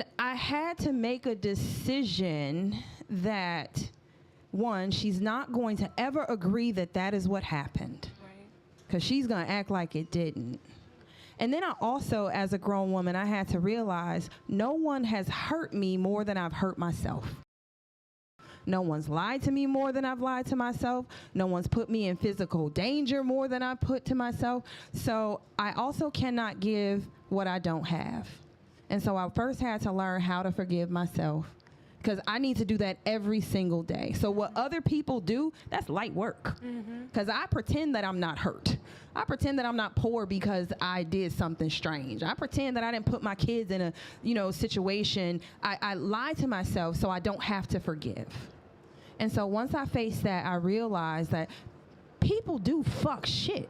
And I had to make a decision that, one, she's not going to ever agree that that is what happened. Because she's going to act like it didn't. And then I also, as a grown woman, I had to realize no one has hurt me more than I've hurt myself. No one's lied to me more than I've lied to myself. No one's put me in physical danger more than I put to myself. So I also cannot give what I don't have. And so I first had to learn how to forgive myself, because I need to do that every single day. So what other people do, that's light work. Because I pretend that I'm not hurt. I pretend that I'm not poor because I did something strange. I pretend that I didn't put my kids in a, situation. I lie to myself so I don't have to forgive. And so once I faced that, I realized that people do fuck shit.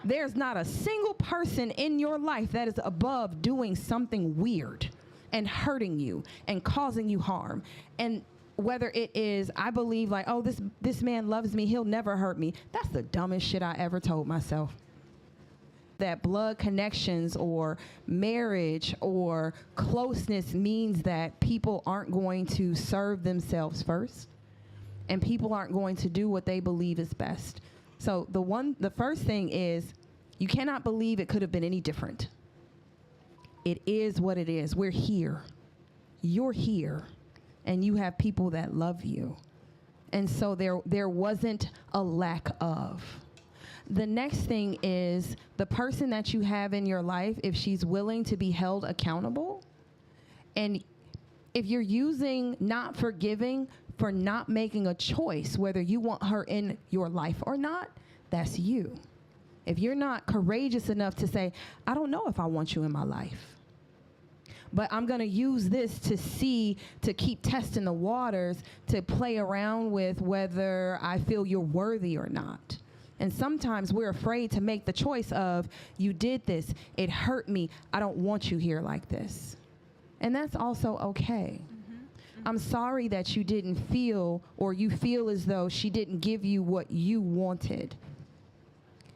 There's not a single person in your life that is above doing something weird and hurting you and causing you harm. And whether it is, I believe like, oh, this man loves me, he'll never hurt me. That's the dumbest shit I ever told myself. That blood connections or marriage or closeness means that people aren't going to serve themselves first, and people aren't going to do what they believe is best. So the first thing is, you cannot believe it could have been any different. It is what it is. We're here. You're here. And you have people that love you. And so there wasn't a lack of. The next thing is the person that you have in your life, if she's willing to be held accountable, and if you're using not forgiving for not making a choice whether you want her in your life or not, that's you. If you're not courageous enough to say, I don't know if I want you in my life, but I'm going to use this to keep testing the waters, to play around with whether I feel you're worthy or not. And sometimes we're afraid to make the choice of, you did this, it hurt me, I don't want you here like this. And that's also okay. I'm sorry that you didn't feel, or you feel as though she didn't give you what you wanted.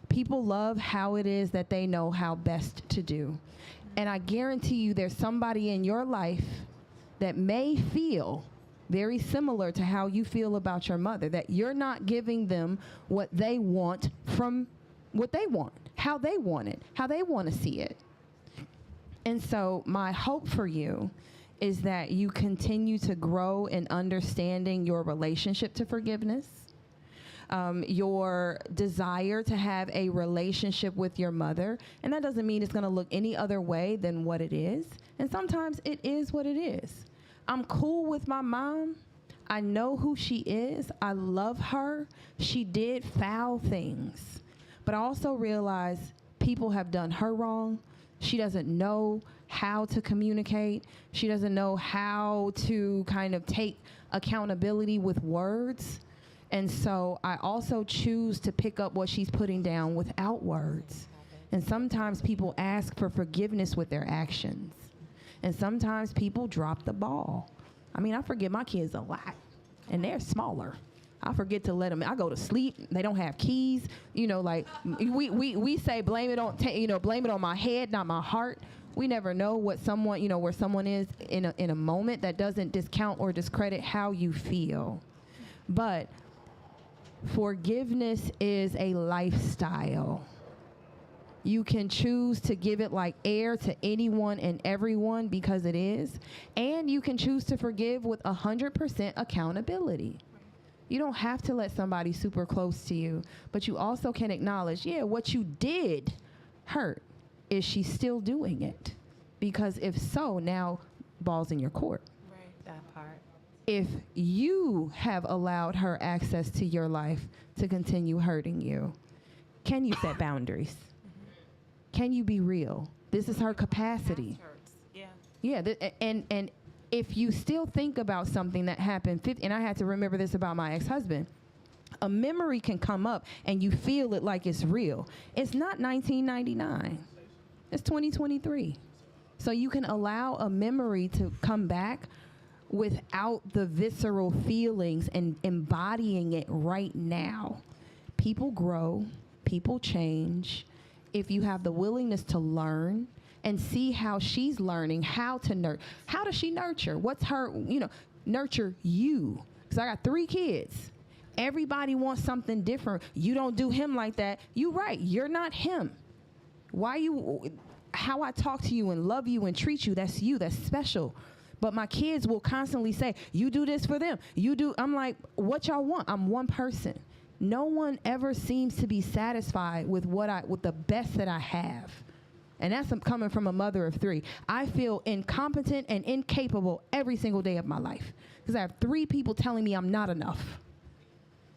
People love how it is that they know how best to do. And I guarantee you there's somebody in your life that may feel very similar to how you feel about your mother, that you're not giving them what they want from what they want, how they want it, how they want to see it. And so my hope for you is that you continue to grow in understanding your relationship to forgiveness, your desire to have a relationship with your mother. And that doesn't mean it's going to look any other way than what it is. And sometimes it is what it is. I'm cool with my mom. I know who she is. I love her. She did foul things. But I also realize people have done her wrong. She doesn't know how to communicate. She doesn't know how to kind of take accountability with words. And so I also choose to pick up what she's putting down without words. And sometimes people ask for forgiveness with their actions. And sometimes people drop the ball. I mean, I forgive my kids a lot, and they're smaller. I forget to let them. I go to sleep. They don't have keys. Like we say, blame it on my head, not my heart. We never know what someone, where someone is in a moment. That doesn't discount or discredit how you feel. But forgiveness is a lifestyle. You can choose to give it like air to anyone and everyone, because it is. And you can choose to forgive with 100% accountability. You don't have to let somebody super close to you, but you also can acknowledge, what you did hurt. Is she still doing it? Because if so, now ball's in your court. Right, that part. If you have allowed her access to your life to continue hurting you, can you set boundaries? Can you be real? This is her capacity. Yeah. And if you still think about something that happened, and I had to remember this about my ex-husband, a memory can come up and you feel it like it's real. It's not 1999. It's 2023. So you can allow a memory to come back without the visceral feelings and embodying it right now. People grow, people change. If you have the willingness to learn and see how she's learning how to nurture. How does she nurture? What's her, nurture you? Because I got 3 kids. Everybody wants something different. You don't do him like that. You right. You're not him. How I talk to you and love you and treat you, that's you. That's special. But my kids will constantly say, you do this for them. You do. I'm like, what y'all want? I'm one person. No one ever seems to be satisfied with with the best that I have. And that's coming from a mother of 3. I feel incompetent and incapable every single day of my life because I have 3 people telling me I'm not enough.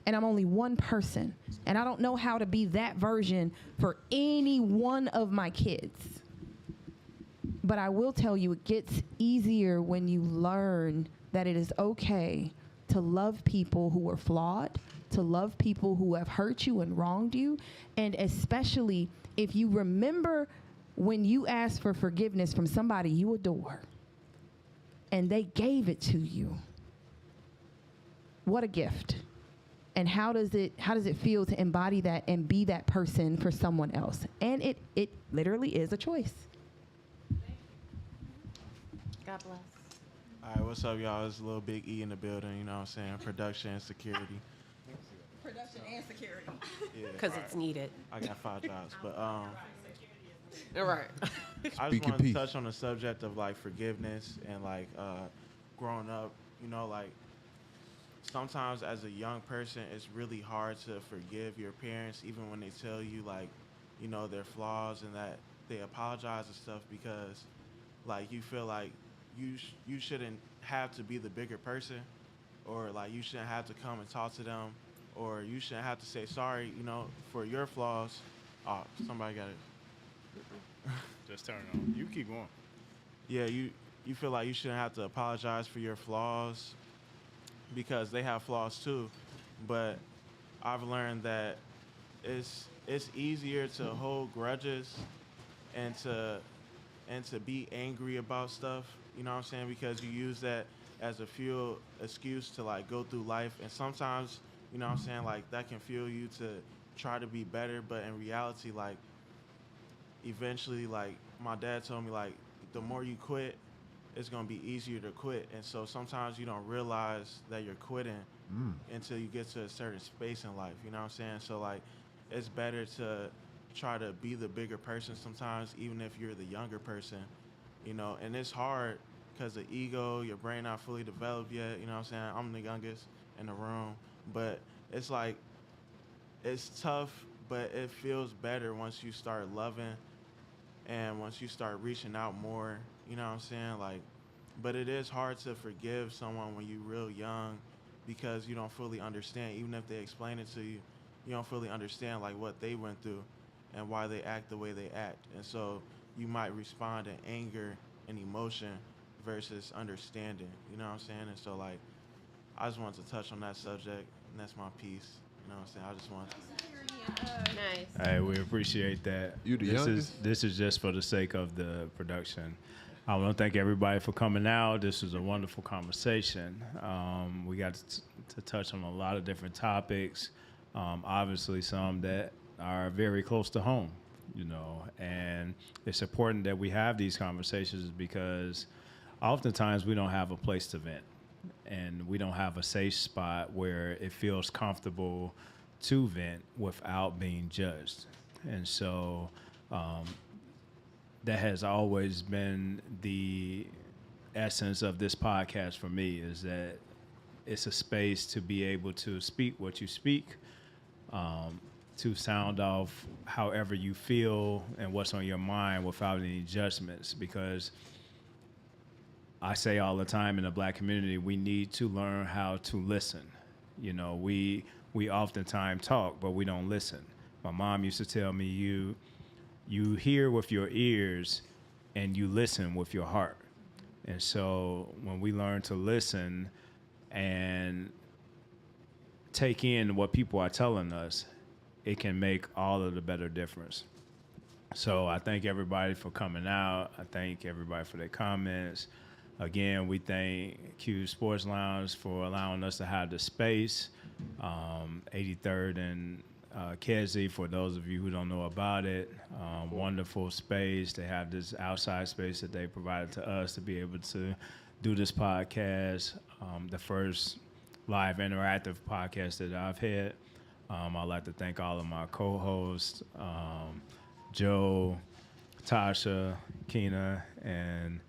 And I'm only one person. And I don't know how to be that version for any one of my kids. But I will tell you, it gets easier when you learn that it is okay to love people who are flawed, to love people who have hurt you and wronged you, and especially if you remember when you asked for forgiveness from somebody you adore, and they gave it to you. What a gift. And how does it feel to embody that and be that person for someone else? And it literally is a choice. God bless. All right, what's up, y'all? It's Lil Big E in the building, you know what I'm saying? Production and security. Production and security. Yeah, Because all it's right. needed. I got 5 jobs, but All right. I Speak just your want to piece. touch on the subject of like forgiveness and like growing up. You know, like sometimes as a young person, it's really hard to forgive your parents, even when they tell you like, their flaws and that they apologize and stuff, because like you feel like you shouldn't have to be the bigger person, or like you shouldn't have to come and talk to them, or you shouldn't have to say sorry, for your flaws. Oh, somebody got it. Just turn it on. You keep going. Yeah, you feel like you shouldn't have to apologize for your flaws because they have flaws too. But I've learned that it's easier to hold grudges and to be angry about stuff, you know what I'm saying? Because you use that as a fuel excuse to like go through life, and sometimes, you know what I'm saying, like that can fuel you to try to be better, but in reality, like eventually, like my dad told me, like the more you quit, it's gonna be easier to quit. And so sometimes you don't realize that you're quitting until you get to a certain space in life, you know what I'm saying? So like it's better to try to be the bigger person sometimes, even if you're the younger person, and it's hard because the ego, your brain not fully developed yet, you know what I'm saying? I'm the youngest in the room, but it's like, it's tough, but it feels better once you start loving and once you start reaching out more, you know what I'm saying? Like, but it is hard to forgive someone when you're real young because you don't fully understand. Even if they explain it to you, you don't fully understand like what they went through and why they act the way they act. And so you might respond in anger and emotion versus understanding, you know what I'm saying? And so like, I just wanted to touch on that subject, and that's my piece. You know what I'm saying? I just want to. Nice. Hey, we appreciate that. You the this youngest? This is just for the sake of the production. I want to thank everybody for coming out. This was a wonderful conversation. We got to touch on a lot of different topics. Obviously, some that are very close to home, and it's important that we have these conversations because oftentimes we don't have a place to vent, and we don't have a safe spot where it feels comfortable to vent without being judged. And so that has always been the essence of this podcast for me, is that it's a space to be able to speak what you speak, to sound off however you feel and what's on your mind without any judgments. Because I say all the time in the Black community, we need to learn how to listen. We oftentimes talk, but we don't listen. My mom used to tell me, you hear with your ears and you listen with your heart. And so when we learn to listen and take in what people are telling us, it can make all of the better difference. So I thank everybody for coming out. I thank everybody for their comments. Again, we thank Q Sports Lounge for allowing us to have the space, 83rd and Kezi, for those of you who don't know about it, wonderful space. They have this outside space that they provided to us to be able to do this podcast, the first live interactive podcast that I've had. I'd like to thank all of my co-hosts, Joe, Tasha, Keena, and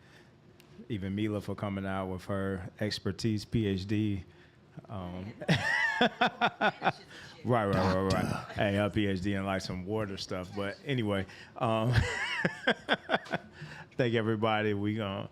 even Mila for coming out with her expertise, PhD. Right. Hey, her PhD in like some water stuff. But anyway, thank everybody. We gonna